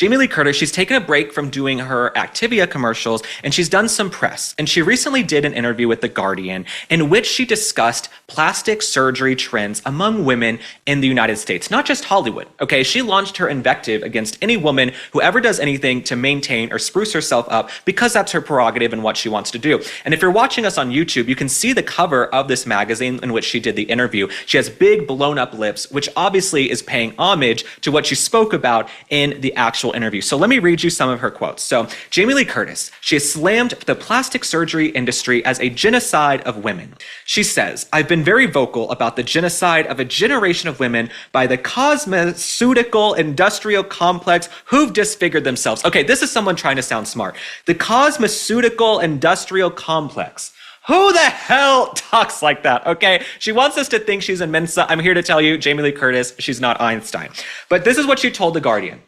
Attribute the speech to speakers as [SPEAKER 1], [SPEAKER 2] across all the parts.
[SPEAKER 1] Jamie Lee Curtis, she's taken a break from doing her Activia commercials and she's done some press. And she recently did an interview with The Guardian in which she discussed plastic surgery trends among women in the United States, not just Hollywood. Okay, she launched her invective against any woman who ever does anything to maintain or spruce herself up because that's her prerogative and what she wants to do. And if you're watching us on YouTube, you can see the cover of this magazine in which she did the interview. She has big blown up lips, which obviously is paying homage to what she spoke about in the actual interview. So let me read you some of her quotes. So Jamie Lee Curtis, she has slammed the plastic surgery industry as a genocide of women. She says, "I've been very vocal about the genocide of a generation of women by the cosmeceutical industrial complex who've disfigured themselves." Okay, this is someone trying to sound smart. The cosmeceutical industrial complex. Who the hell talks like that, okay? She wants us to think she's in Mensa. I'm here to tell you, Jamie Lee Curtis, she's not Einstein. But this is what she told The Guardian.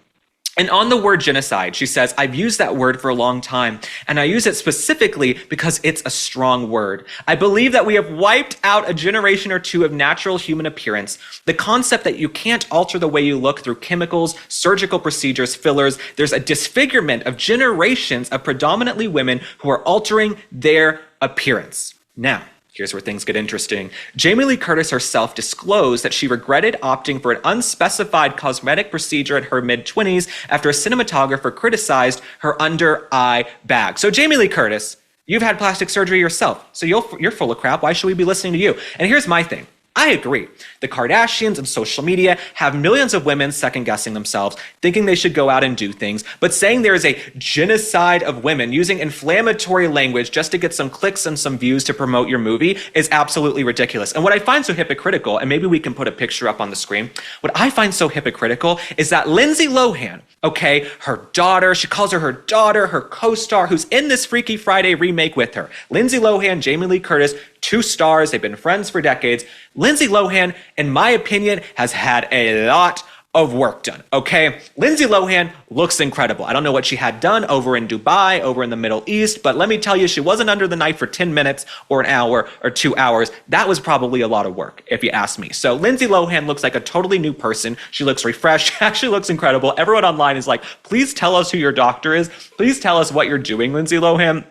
[SPEAKER 1] And on the word genocide, she says, "I've used that word for a long time, and I use it specifically because it's a strong word. I believe that we have wiped out a generation or two of natural human appearance. The concept that you can't alter the way you look through chemicals, surgical procedures, fillers. There's a disfigurement of generations of predominantly women who are altering their appearance." Now, here's where things get interesting. Jamie Lee Curtis herself disclosed that she regretted opting for an unspecified cosmetic procedure in her mid-20s after a cinematographer criticized her under-eye bag. So Jamie Lee Curtis, you've had plastic surgery yourself, so you're full of crap. Why should we be listening to you? And here's my thing. I agree. The Kardashians and social media have millions of women second-guessing themselves, thinking they should go out and do things, but saying there is a genocide of women using inflammatory language just to get some clicks and some views to promote your movie is absolutely ridiculous. And what I find so hypocritical, and maybe we can put a picture up on the screen, what I find so hypocritical is that Lindsay Lohan, okay, her daughter, she calls her daughter, her co-star, who's in this Freaky Friday remake with her. Lindsay Lohan, Jamie Lee Curtis, two stars, they've been friends for decades. Lindsay Lohan, in my opinion, has had a lot of work done, okay? Lindsay Lohan looks incredible. I don't know what she had done over in Dubai, over in the Middle East, but let me tell you, she wasn't under the knife for 10 minutes or an hour or 2 hours. That was probably a lot of work, if you ask me. So Lindsay Lohan looks like a totally new person. She looks refreshed. She actually looks incredible. Everyone online is like, please tell us who your doctor is. Please tell us what you're doing, Lindsay Lohan.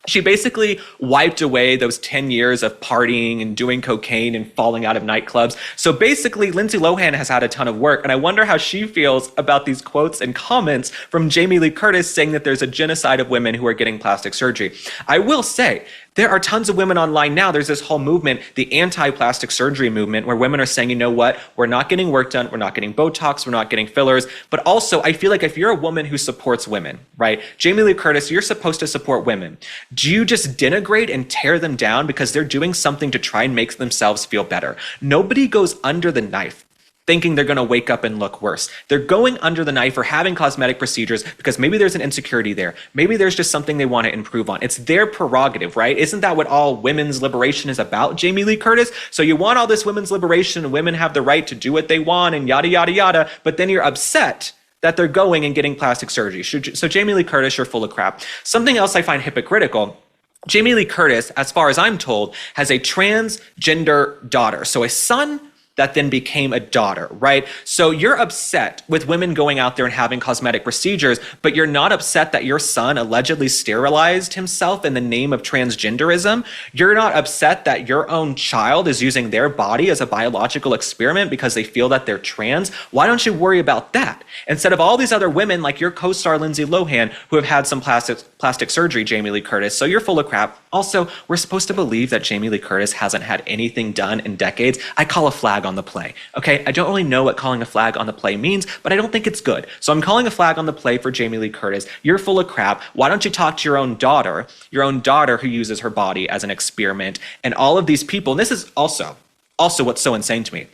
[SPEAKER 1] She basically wiped away those 10 years of partying and doing cocaine and falling out of nightclubs. So basically, Lindsay Lohan has had a ton of work, and I wonder how she feels about these quotes and comments from Jamie Lee Curtis saying that there's a genocide of women who are getting plastic surgery. I will say, there are tons of women online now. There's this whole movement, the anti-plastic surgery movement, where women are saying, you know what, we're not getting work done, we're not getting Botox, we're not getting fillers. But also, I feel like if you're a woman who supports women, right? Jamie Lee Curtis, you're supposed to support women. Do you just denigrate and tear them down because they're doing something to try and make themselves feel better? Nobody goes under the knife thinking they're going to wake up and look worse. They're going under the knife or having cosmetic procedures because maybe there's an insecurity there. Maybe there's just something they want to improve on. It's their prerogative, right? Isn't that what all women's liberation is about, Jamie Lee Curtis? So you want all this women's liberation and women have the right to do what they want and yada, yada, yada, but then you're upset that they're going and getting plastic surgery. So Jamie Lee Curtis, you're full of crap. Something else I find hypocritical, Jamie Lee Curtis, as far as I'm told, has a transgender daughter. So a son that then became a daughter, right? So you're upset with women going out there and having cosmetic procedures, but you're not upset that your son allegedly sterilized himself in the name of transgenderism. You're not upset that your own child is using their body as a biological experiment because they feel that they're trans. Why don't you worry about that? Instead of all these other women like your co-star Lindsay Lohan who have had some plastic surgery, Jamie Lee Curtis. So you're full of crap. Also, we're supposed to believe that Jamie Lee Curtis hasn't had anything done in decades. I call a flag on the play, okay? I don't really know what calling a flag on the play means, but I don't think it's good. So I'm calling a flag on the play for Jamie Lee Curtis. You're full of crap. Why don't you talk to your own daughter who uses her body as an experiment, and all of these people, and this is also what's so insane to me.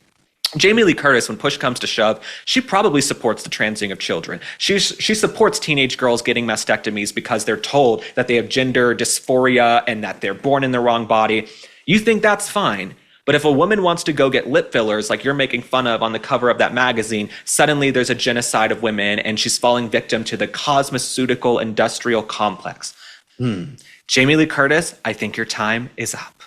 [SPEAKER 1] Jamie Lee Curtis, when push comes to shove, she probably supports the transing of children. She supports teenage girls getting mastectomies because they're told that they have gender dysphoria and that they're born in the wrong body. You think that's fine. But if a woman wants to go get lip fillers like you're making fun of on the cover of that magazine, suddenly there's a genocide of women and she's falling victim to the cosmeceutical industrial complex. Jamie Lee Curtis, I think your time is up.